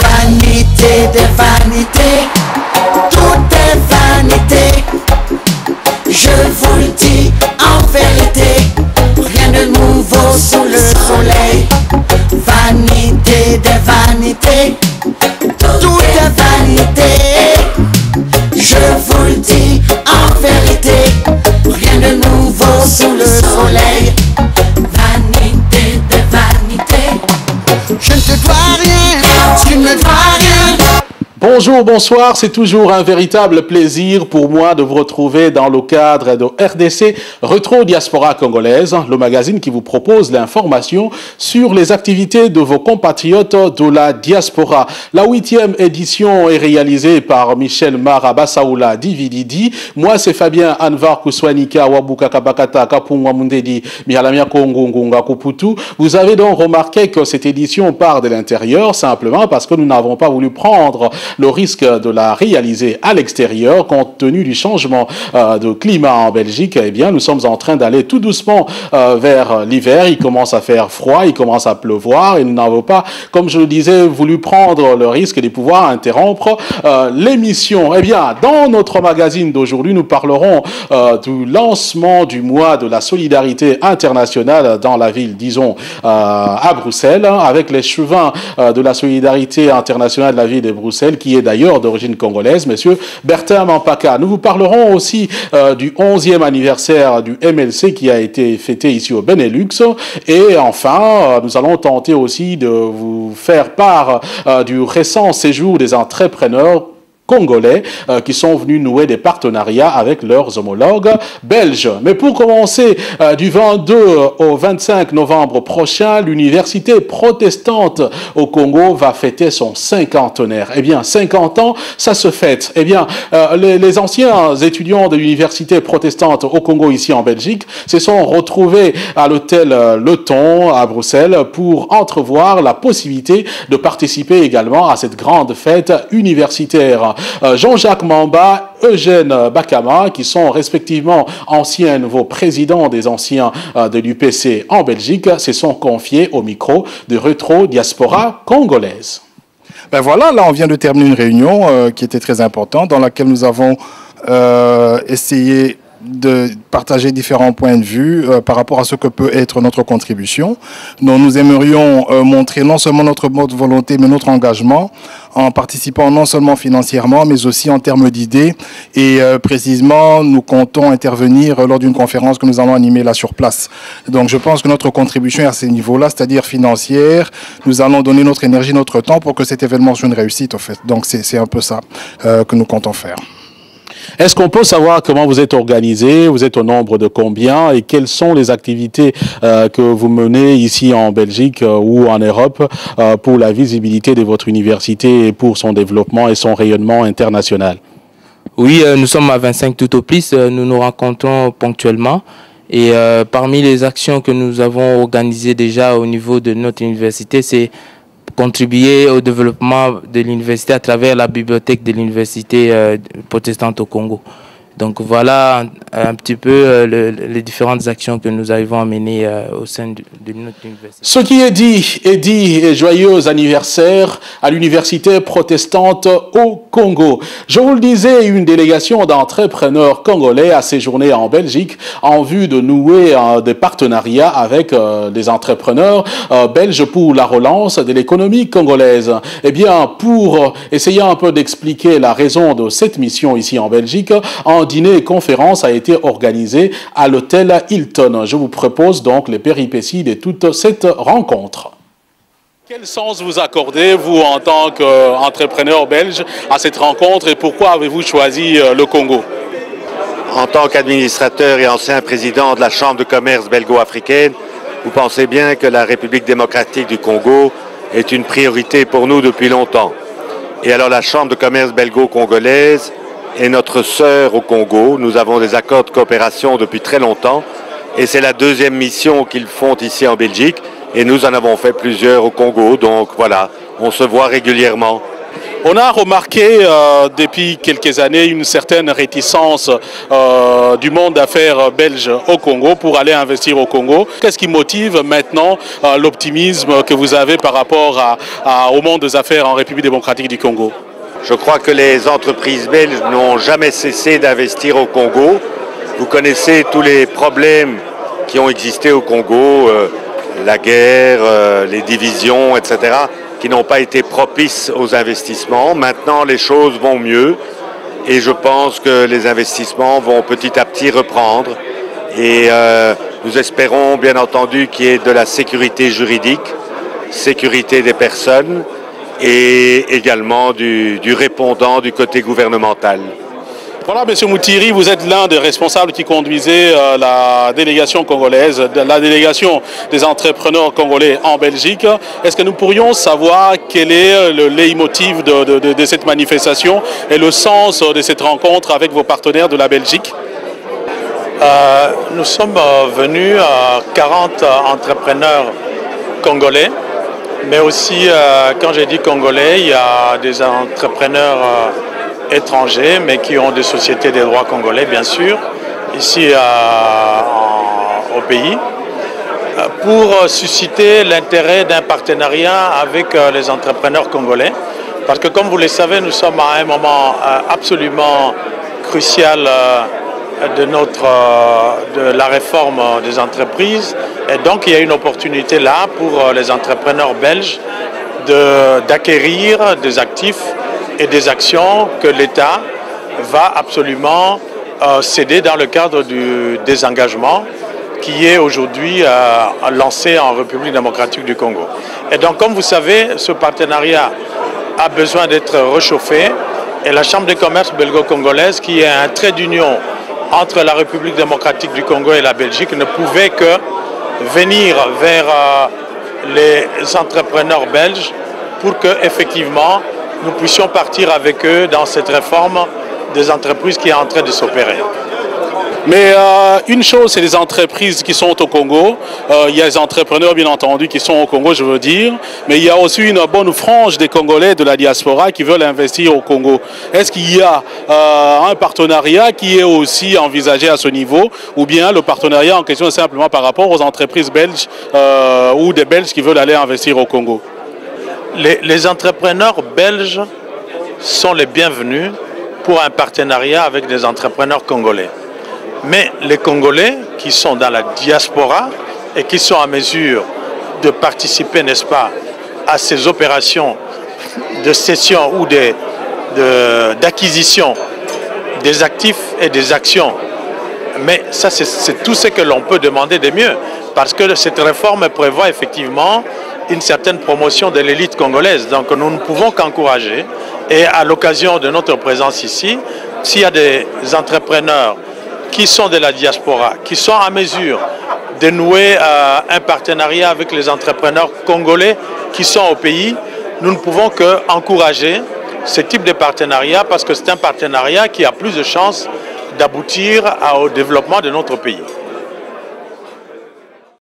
Vanité des vanités, tout est vanité. Je vous le dis en vérité, rien de nouveau sous le soleil. Vanité des vanités, tout est vanité. Je vous le dis en vérité, rien de nouveau sous le soleil. Vanité des vanités, je ne te dois rien, tu ne me dois rien. Bonjour, bonsoir, c'est toujours un véritable plaisir pour moi de vous retrouver dans le cadre de RDC Retro Diaspora Congolaise, le magazine qui vous propose l'information sur les activités de vos compatriotes de la diaspora. La 8e édition est réalisée par Michel Marabasaoula Divididi. Moi, c'est Fabien Anvar Kouswanika Wabuka Kabakata Kapungwa Mundedi Mihalamia Kongo Ngunga Kuputu. Vous avez donc remarqué que cette édition part de l'intérieur simplement parce que nous n'avons pas voulu prendre le risque de la réaliser à l'extérieur compte tenu du changement de climat en Belgique. Eh bien, nous sommes en train d'aller tout doucement vers l'hiver. Il commence à faire froid, il commence à pleuvoir et nous n'avons pas, comme je le disais, voulu prendre le risque de pouvoir interrompre l'émission. Eh bien, dans notre magazine d'aujourd'hui, nous parlerons du lancement du mois de la solidarité internationale dans la ville, disons, à Bruxelles, avec l'échevin de la solidarité internationale de la ville de Bruxelles, qui est d'ailleurs d'origine congolaise, monsieur Bertin Mampaka. Nous vous parlerons aussi du 11e anniversaire du MLC qui a été fêté ici au Benelux. Et enfin, nous allons tenter aussi de vous faire part du récent séjour des entrepreneurs congolais qui sont venus nouer des partenariats avec leurs homologues belges. Mais pour commencer, du 22 au 25 novembre prochain, l'université protestante au Congo va fêter son cinquantenaire. Eh bien, 50 ans, ça se fête. Eh bien, les anciens étudiants de l'université protestante au Congo, ici en Belgique, se sont retrouvés à l'hôtel Le Thon à Bruxelles pour entrevoir la possibilité de participer également à cette grande fête universitaire. Jean-Jacques Mamba, Eugène Bakama, qui sont respectivement anciens nouveaux présidents des anciens de l'UPC en Belgique, se sont confiés au micro de Retro Diaspora Congolaise. Ben voilà, là on vient de terminer une réunion qui était très importante, dans laquelle nous avons essayé de partager différents points de vue par rapport à ce que peut être notre contribution. Donc nous aimerions montrer non seulement notre bonne volonté, mais notre engagement en participant non seulement financièrement, mais aussi en termes d'idées. Et précisément, nous comptons intervenir lors d'une conférence que nous allons animer là sur place. Donc je pense que notre contribution est à ce niveau-là, c'est-à-dire financière. Nous allons donner notre énergie, notre temps pour que cet événement soit une réussite, en fait. Donc c'est un peu ça que nous comptons faire. Est-ce qu'on peut savoir comment vous êtes organisé? Vous êtes au nombre de combien? Et quelles sont les activités que vous menez ici en Belgique ou en Europe pour la visibilité de votre université et pour son développement et son rayonnement international? Oui, nous sommes à 25 tout au plus. Nous nous rencontrons ponctuellement. Et parmi les actions que nous avons organisées déjà au niveau de notre université, c'est contribuer au développement de l'université à travers la bibliothèque de l'université protestante au Congo. Donc voilà un petit peu les différentes actions que nous arrivons à mener au sein de notre université. Ce qui est dit et joyeux anniversaire à l'université protestante au Congo. Je vous le disais, une délégation d'entrepreneurs congolais a séjourné en Belgique en vue de nouer des partenariats avec des entrepreneurs belges pour la relance de l'économie congolaise. Eh bien, pour essayer un peu d'expliquer la raison de cette mission ici en Belgique, un dîner et conférence a été organisé à l'hôtel Hilton. Je vous propose donc les péripéties de toute cette rencontre. Quel sens vous accordez, vous, en tant qu'entrepreneur belge, à cette rencontre et pourquoi avez-vous choisi le Congo? En tant qu'administrateur et ancien président de la Chambre de commerce belgo-africaine, vous pensez bien que la République démocratique du Congo est une priorité pour nous depuis longtemps. Et alors la Chambre de commerce belgo-congolaise est notre sœur au Congo. Nous avons des accords de coopération depuis très longtemps et c'est la deuxième mission qu'ils font ici en Belgique et nous en avons fait plusieurs au Congo. Donc voilà, on se voit régulièrement. On a remarqué depuis quelques années une certaine réticence du monde d'affaires belge au Congo pour aller investir au Congo. Qu'est-ce qui motive maintenant l'optimisme que vous avez par rapport au monde des affaires en République démocratique du Congo? Je crois que les entreprises belges n'ont jamais cessé d'investir au Congo. Vous connaissez tous les problèmes qui ont existé au Congo, la guerre, les divisions, etc., qui n'ont pas été propices aux investissements. Maintenant, les choses vont mieux et je pense que les investissements vont petit à petit reprendre. Et nous espérons, bien entendu, qu'il y ait de la sécurité juridique, sécurité des personnes et également du répondant du côté gouvernemental. Voilà, M. Moutiri, vous êtes l'un des responsables qui conduisait la délégation congolaise, la délégation des entrepreneurs congolais en Belgique. Est-ce que nous pourrions savoir quel est le leitmotiv de cette manifestation et le sens de cette rencontre avec vos partenaires de la Belgique? Nous sommes venus 40 entrepreneurs congolais, mais aussi, quand j'ai dit congolais, il y a des entrepreneurs étrangers, mais qui ont des sociétés des droits congolais, bien sûr, ici au pays, pour susciter l'intérêt d'un partenariat avec les entrepreneurs congolais. Parce que, comme vous le savez, nous sommes à un moment absolument crucial de la réforme des entreprises. Et donc, il y a une opportunité là pour les entrepreneurs belges d'acquérir des actifs et des actions que l'État va absolument céder dans le cadre du désengagement qui est aujourd'hui lancé en République démocratique du Congo. Et donc, comme vous savez, ce partenariat a besoin d'être réchauffé et la Chambre de commerce belgo-congolaise, qui est un trait d'union entre la République démocratique du Congo et la Belgique, ne pouvait que venir vers les entrepreneurs belges pour que, effectivement, nous puissions partir avec eux dans cette réforme des entreprises qui est en train de s'opérer. Mais une chose, c'est les entreprises qui sont au Congo. Il y a les entrepreneurs, bien entendu, qui sont au Congo, je veux dire. Mais il y a aussi une bonne frange des Congolais de la diaspora qui veulent investir au Congo. Est-ce qu'il y a un partenariat qui est aussi envisagé à ce niveau? Ou bien le partenariat en question est simplement par rapport aux entreprises belges ou des Belges qui veulent aller investir au Congo? Les entrepreneurs belges sont les bienvenus pour un partenariat avec des entrepreneurs congolais. Mais les Congolais qui sont dans la diaspora et qui sont en mesure de participer, n'est-ce pas, à ces opérations de cession ou d'acquisition des actifs et des actions. Mais ça, c'est tout ce que l'on peut demander de mieux, parce que cette réforme prévoit effectivement une certaine promotion de l'élite congolaise. Donc nous ne pouvons qu'encourager. Et à l'occasion de notre présence ici, s'il y a des entrepreneurs qui sont de la diaspora, qui sont en mesure de nouer un partenariat avec les entrepreneurs congolais qui sont au pays, nous ne pouvons qu'encourager ce type de partenariat, parce que c'est un partenariat qui a plus de chances d'aboutir au développement de notre pays.